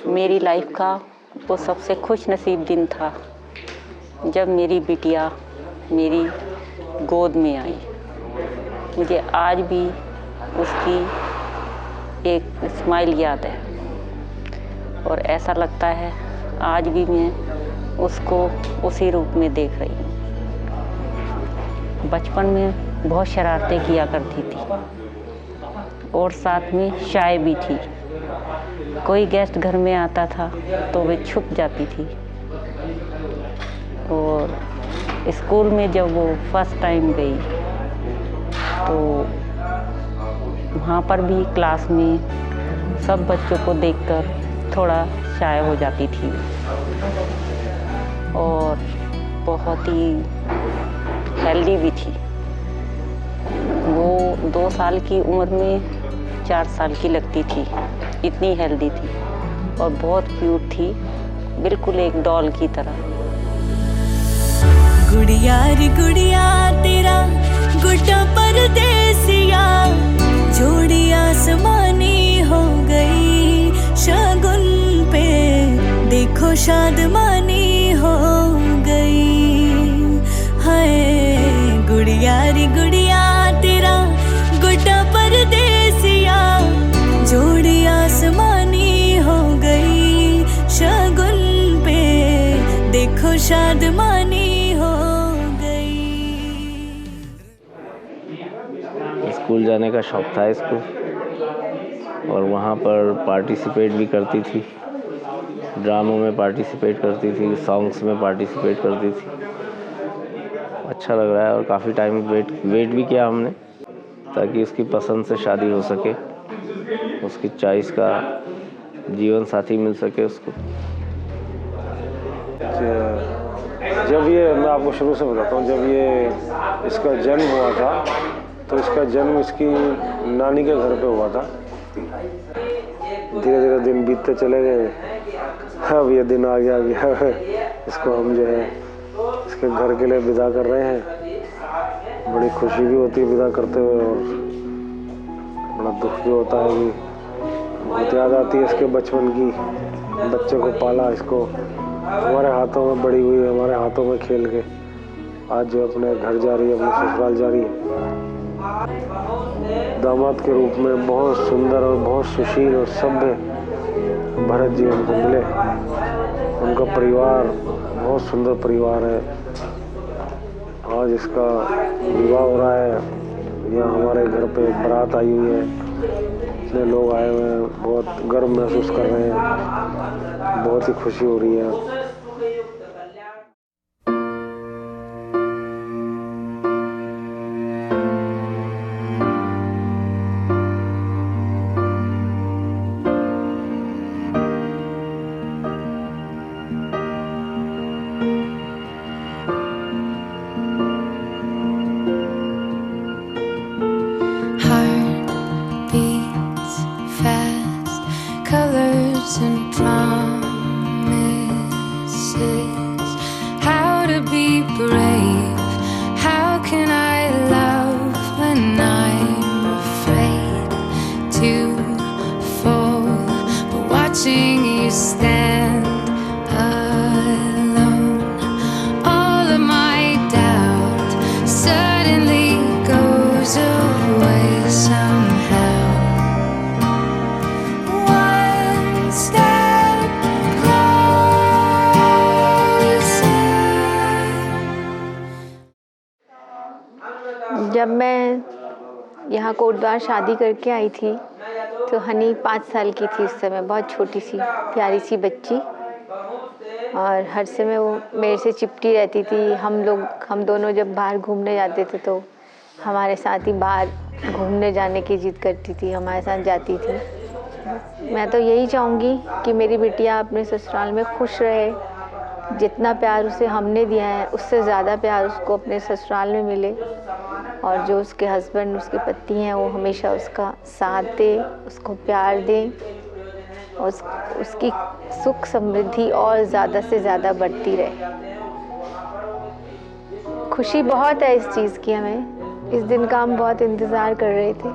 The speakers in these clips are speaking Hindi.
मेरी लाइफ का वो सबसे खुश नसीब दिन था जब मेरी बिटिया मेरी गोद में आई। मुझे आज भी उसकी एक स्माइल याद है और ऐसा लगता है आज भी मैं उसको उसी रूप में देख रही हूँ। बचपन में बहुत शरारतें किया करती थी और साथ में शाय भी थी। कोई गेस्ट घर में आता था तो वे छुप जाती थी। और स्कूल में जब वो फर्स्ट टाइम गई तो वहाँ पर भी क्लास में सब बच्चों को देखकर थोड़ा शाय हो जाती थी और बहुत ही हेल्दी भी थी। वो 2 साल की उम्र में 4 साल की लगती थी, इतनी हेल्दी थी और बहुत क्यूट थी, बिल्कुल एक डॉल की तरह। गुड़िया रे गुड़िया तेरा गुड्डा परदेसिया, जोड़ी आसमानी हो गई शगुन पे, देखो शादमानी हो गई। हाय गुड़िया रे गुड़िया तेरा गुड्डा परदेसिया, जोड़ी आसमानी हो गई शगुन पे, देखो शादमानी हो गई। स्कूल जाने का शौक था इसको और वहाँ पर पार्टिसिपेट भी करती थी, ड्रामों में पार्टिसिपेट करती थी, सॉन्ग्स में पार्टिसिपेट करती थी। अच्छा लग रहा है और काफ़ी टाइम वेट भी किया हमने ताकि उसकी पसंद से शादी हो सके, उसकी चॉइस का जीवन साथी मिल सके उसको। जब ये मैं आपको शुरू से बताता हूँ, जब ये इसका जन्म हुआ था तो इसका जन्म इसकी नानी के घर पे हुआ था। धीरे धीरे दिन बीतते चले गए, अब ये दिन आ गया इसको हम जो है इसके घर के लिए विदा कर रहे हैं। बड़ी खुशी भी होती है विदा करते हुए और बड़ा दुख भी होता है कि बहुत याद आती है इसके बचपन की। बच्चे को पाला, इसको हमारे हाथों में बड़ी हुई, हमारे हाथों में खेल के आज जो अपने घर जा रही है, अपने ससुराल जा रही है। दामाद के रूप में बहुत सुंदर और बहुत सुशील और सभ्य भरत जी उनको मिले। उनका परिवार बहुत सुंदर परिवार है। आज इसका विवाह हो रहा है, यहाँ हमारे घर पे बारात आई हुई है, इतने लोग आए हुए हैं, बहुत गर्व महसूस कर रहे हैं, बहुत ही खुशी हो रही है। And promises, how to be brave, how can I love when I'm afraid to fall, but watching you stand alone, all of my doubt suddenly goes away somehow. जब मैं यहाँ कोटद्वार शादी करके आई थी तो हनी 5 साल की थी उस समय, बहुत छोटी सी प्यारी सी बच्ची, और हर समय वो मेरे से चिपटी रहती थी। हम दोनों जब बाहर घूमने जाते थे तो हमारे साथ ही बाहर घूमने जाने की जिद करती थी, हमारे साथ जाती थी। मैं तो यही चाहूँगी कि मेरी बिटिया अपने ससुराल में खुश रहे, जितना प्यार उसे हमने दिया है उससे ज़्यादा प्यार उसको अपने ससुराल में मिले, और जो उसके हस्बैंड, उसके पति हैं, वो हमेशा उसका साथ दे, उसको प्यार दें, और उसकी सुख समृद्धि और ज़्यादा से ज़्यादा बढ़ती रहे। खुशी बहुत है इस चीज़ की, हमें इस दिन का हम बहुत इंतज़ार कर रहे थे।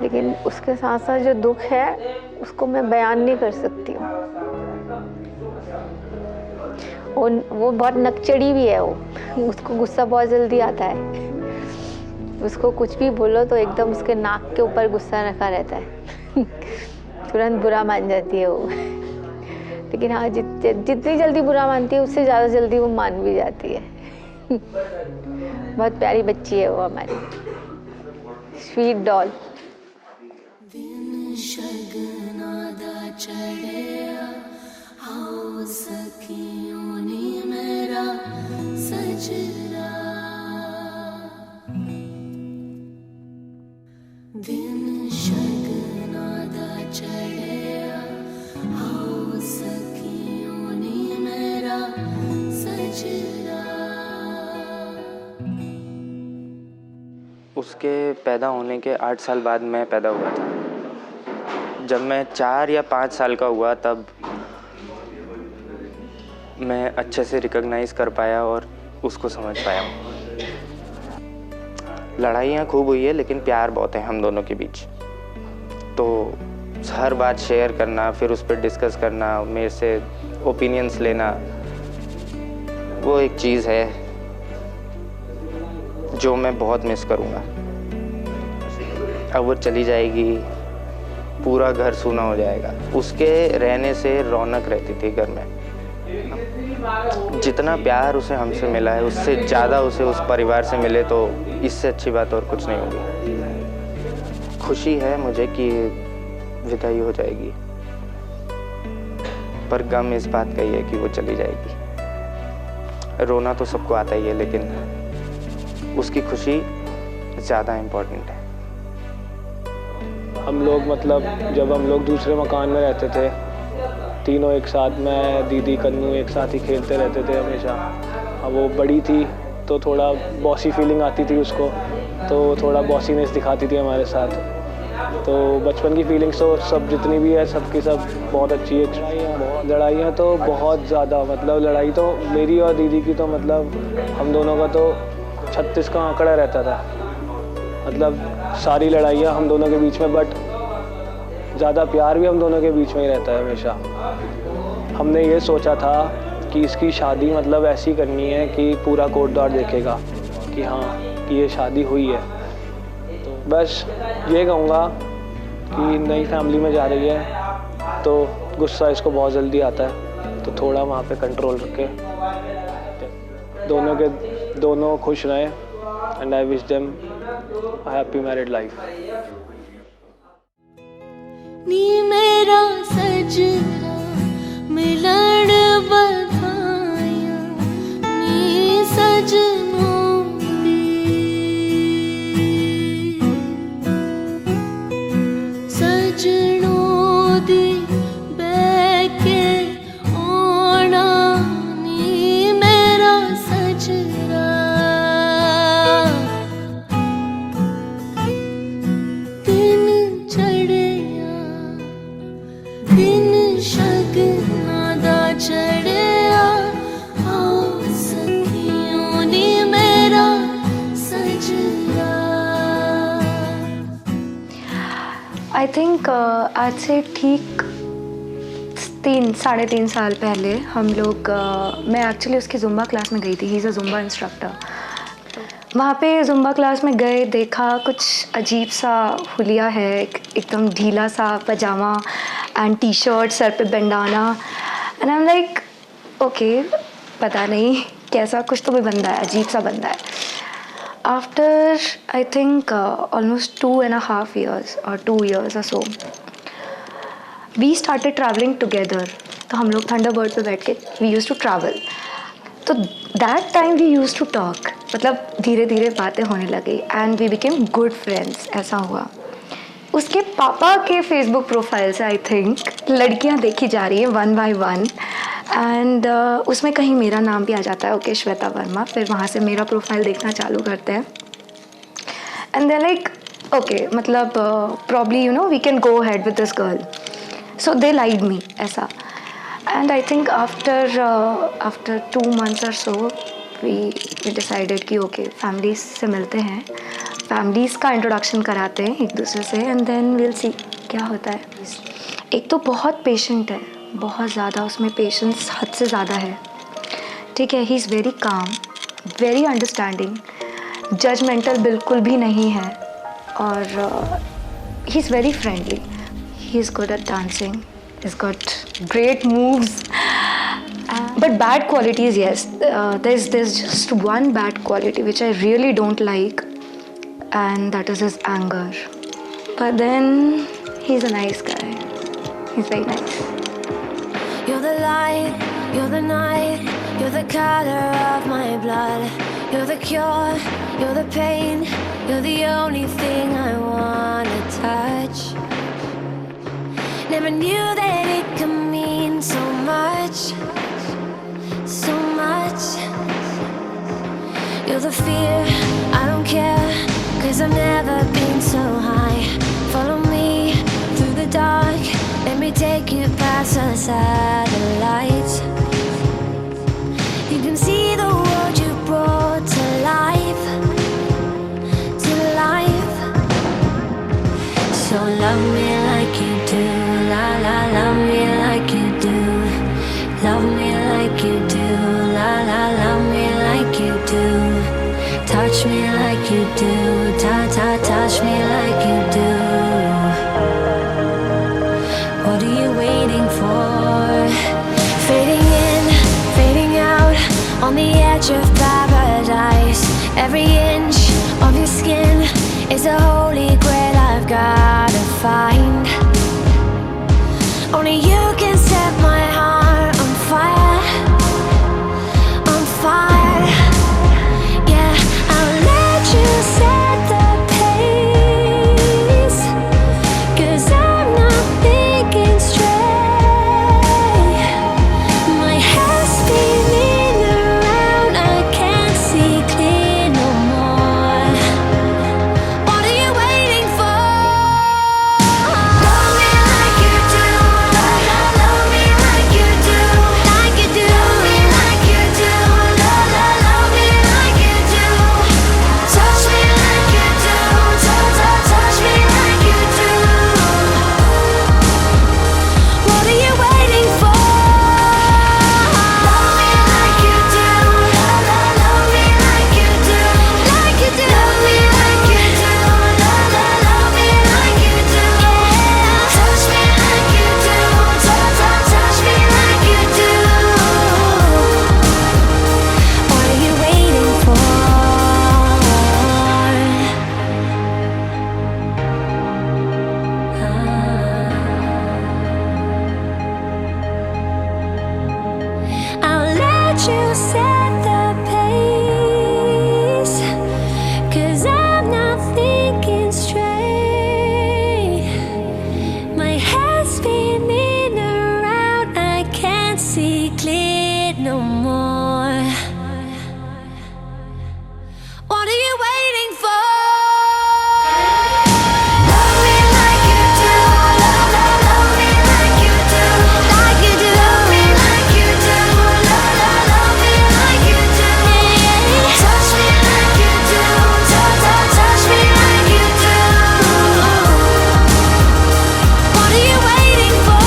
लेकिन उसके साथ साथ जो दुख है उसको मैं बयान नहीं कर सकती हूँ। वो बहुत नकचड़ी भी है, वो उसको गुस्सा बहुत जल्दी आता है। उसको कुछ भी बोलो तो एकदम उसके नाक के ऊपर गुस्सा रखा रहता है। तुरंत बुरा मान जाती है वो। लेकिन हाँ, जितनी जल्दी बुरा मानती है उससे ज़्यादा जल्दी वो मान भी जाती है। बहुत प्यारी बच्ची है वो हमारी, स्वीट डॉल। उसके पैदा होने के 8 साल बाद मैं पैदा हुआ था। जब मैं 4 या 5 साल का हुआ तब मैं अच्छे से रिकॉग्नाइज़ कर पाया और उसको समझ पाया। लड़ाइयाँ खूब हुई है लेकिन प्यार बहुत है हम दोनों के बीच। तो हर बात शेयर करना, फिर उस पर डिस्कस करना, मेरे से ओपिनियंस लेना, वो एक चीज़ है जो मैं बहुत मिस करूँगा। अब वो चली जाएगी, पूरा घर सूना हो जाएगा। उसके रहने से रौनक रहती थी घर में। जितना प्यार उसे हमसे मिला है उससे ज़्यादा उसे उस परिवार से मिले तो इससे अच्छी बात और कुछ नहीं होगी। खुशी है मुझे कि विदाई हो जाएगी, पर गम इस बात का ही है कि वो चली जाएगी। रोना तो सबको आता ही है लेकिन उसकी खुशी ज़्यादा इम्पोर्टेंट है। हम लोग मतलब जब हम लोग दूसरे मकान में रहते थे तीनों एक साथ, मैं दीदी कन्नू एक साथ ही खेलते रहते थे हमेशा। अब वो बड़ी थी तो थोड़ा बॉसी फीलिंग आती थी उसको, तो थोड़ा बॉसीनेस दिखाती थी हमारे साथ। तो बचपन की फीलिंग्स तो सब जितनी भी है सबकी सब बहुत अच्छी है। लड़ाइयाँ तो बहुत ज़्यादा, मतलब लड़ाई तो मेरी और दीदी की तो मतलब हम दोनों का तो 36 का आंकड़ा रहता था। मतलब सारी लड़ाइयाँ हम दोनों के बीच में, बट ज़्यादा प्यार भी हम दोनों के बीच में ही रहता है हमेशा। हमने ये सोचा था कि इसकी शादी मतलब ऐसी करनी है कि पूरा कोट द्वार देखेगा कि हाँ कि ये शादी हुई है। तो बस ये कहूँगा कि नई फैमिली में जा रही है तो गुस्सा इसको बहुत जल्दी आता है, तो थोड़ा वहाँ पे कंट्रोल रखे। दोनों खुश रहें and I wish them a happy married life. नी मेरा सजना मिलन बधाइयां नी सजनों दी, सजनों दी बैके ओना नी मेरा सजना। आई थिंक आज से ठीक 3-3.5 साल पहले हम लोग मैं एक्चुअली उसकी जुम्बा क्लास में गई थी। He is a Zumba instructor. वहाँ पे जुम्बा क्लास में गए, देखा कुछ अजीब सा हुलिया है, एकदम ढीला सा पजामा एंड टी शर्ट, सर पे bandana, and I am like okay, पता नहीं कैसा, कुछ तो भी बंदा है, अजीब सा बंदा है। After I think almost 2.5 years or 2 years or so we started travelling together. तो हम लोग थंडरबर्ड पे बैठ के वी यूज़ टू ट्रैवल। तो that time we use to talk, मतलब धीरे धीरे बातें होने लगी and we became good friends. ऐसा हुआ। उसके पापा के फेसबुक प्रोफाइल से आई थिंक लड़कियां देखी जा रही है 1 by 1 एंड उसमें कहीं मेरा नाम भी आ जाता है, ओके श्वेता वर्मा। फिर वहाँ से मेरा प्रोफाइल देखना चालू करते हैं एंड दे लाइक ओके, मतलब probably you know we can go ahead with this girl, so they like me ऐसा। And I think after 2 months or so we decided कि ओके फैमिली से मिलते हैं फैमिलीज़ का इंट्रोडक्शन कराते हैं एक दूसरे से एंड देन विल सी क्या होता है। एक तो बहुत पेशेंट है, बहुत ज़्यादा, उसमें पेशेंस हद से ज़्यादा है, ठीक है। He is very calm, very understanding, judgemental बिल्कुल भी नहीं है, और he is very friendly. He is good at dancing, he's got great moves, but bad qualities, yes, there's just one bad quality which I really don't like, and that is his anger. But then he's a nice guy, he's very nice. You're the light, you're the night, you're the color of my blood. You're the cure, you're the pain, you're the only thing I wanna touch. Never knew that it could mean so much, so much. You're the fear, I don't care, 'cause I've never been so high. Follow me through the dark, let me take you past the satellites. You can see the world you brought to life, to life. So love me like you do, la la, love me like you do. Love me like you do, la la, love me like you do. Touch me like you do, ta ta, touch me like you do. What are you waiting for? Fading in, fading out, on the edge of paradise. Every inch of your skin is a holy grail I've gotta find. Only you can set my heart on fire, on fire. Yeah, I'll let you set the pace, 'cause I'm not thinking straight. My head's spinning around, I can't see clear no more. What are you waiting for? Love me like you do, love me like you do, like you do. Love me like you do, love me like you do. Touch me like you do, touch me like you do. What are you waiting for? Love me like you do, love me like you do, like you do. Love me like you do, love me like you do. Touch me like you do, touch me like you do. What are you waiting for? I'll let you set the pace, 'cause I'm not thinking straight. My head's spinning around, I can't see clear no more. What are you waiting for? Love me like you do, love me like you do, like you do. Love me like you do, love me like you do. Touch me like you do, touch me like you do. What are you waiting for?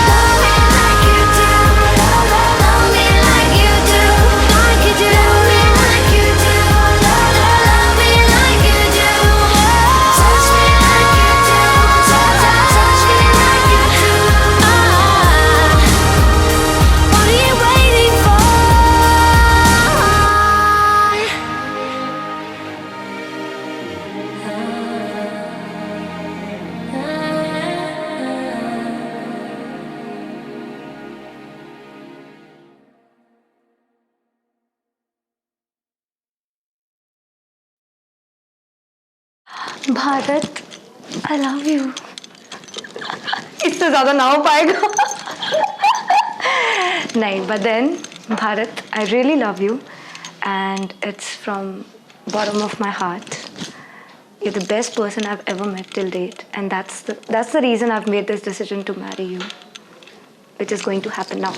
Love me like you do, love me like you do, like you do. Love me like you do, love me like you do. Touch me like you do, touch me like you do. What are you waiting for? Bharat, I love you. इससे ज़्यादा ना हो पाएगा। नहीं, but then Bharat, I really love you, and it's from bottom of my heart. You're the best person I've ever met till date, and that's the reason I've made this decision to marry you, which is going to happen now.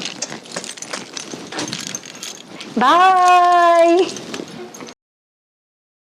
Bye.